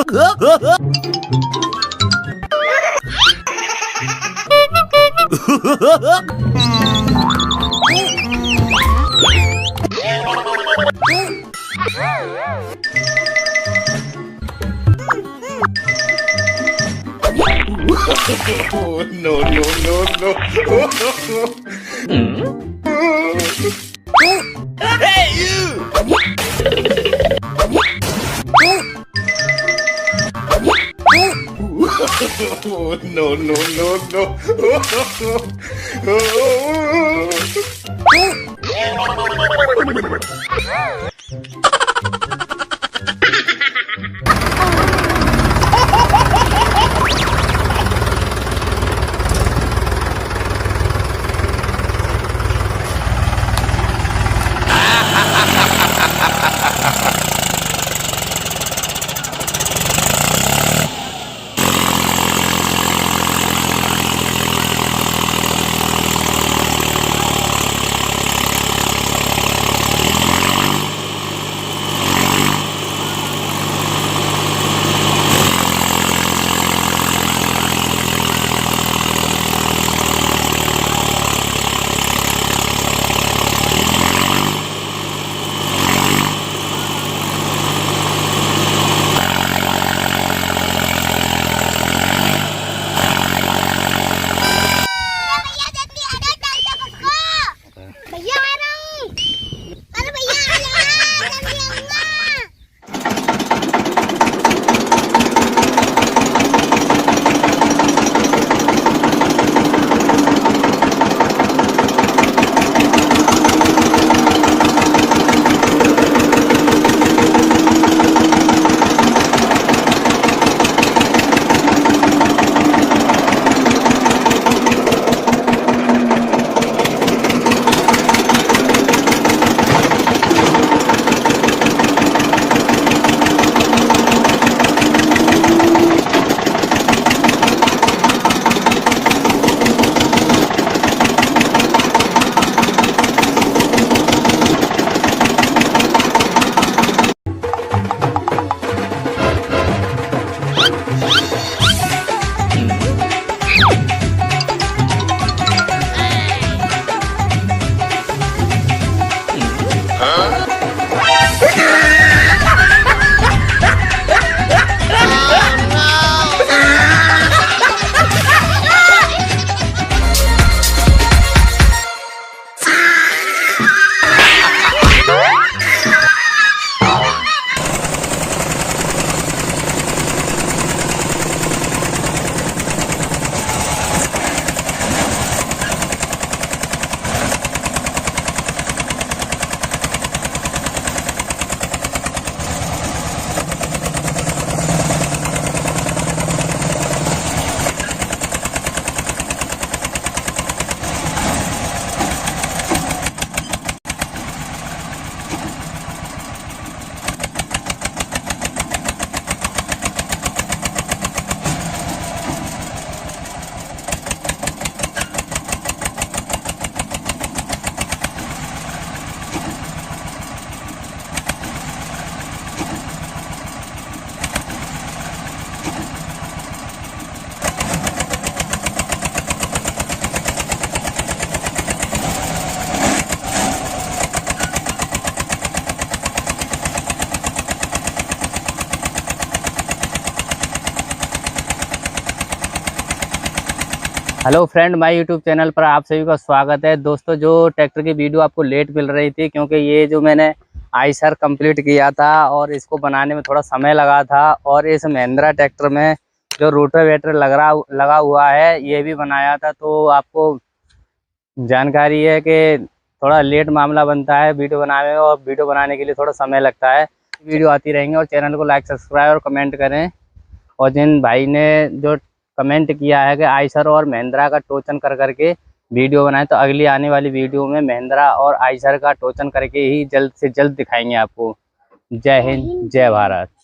Oh, no, no, no, no. Hey, you! Oh, no, no, no, no. Hello friend, my YouTube channel पर आप सभी का स्वागत है। दोस्तों, जो ट्रैक्टर की वीडियो आपको लेट मिल रही थी क्योंकि ये जो मैंने आईसर कंप्लीट किया था और इसको बनाने में थोड़ा समय लगा था, और इस महिंद्रा ट्रैक्टर में जो रोटावेटर लगा हुआ है ये भी बनाया था, तो आपको जानकारी है कि थोड़ा लेट मामला बनता है वीडियो बनाने में, और वीडियो बनाने के लिए थोड़ा समय लगता है। वीडियो आती रहेंगी और चैनल को लाइक, सब्सक्राइब और कमेंट करें। और जिन भाई ने जो कमेंट किया है कि आइशर और महिंद्रा का टोचन कर करके वीडियो बनाए, तो अगली आने वाली वीडियो में महिंद्रा और आइशर का टोचन करके ही जल्द से जल्द दिखाएंगे आपको। जय हिंद, जय भारत।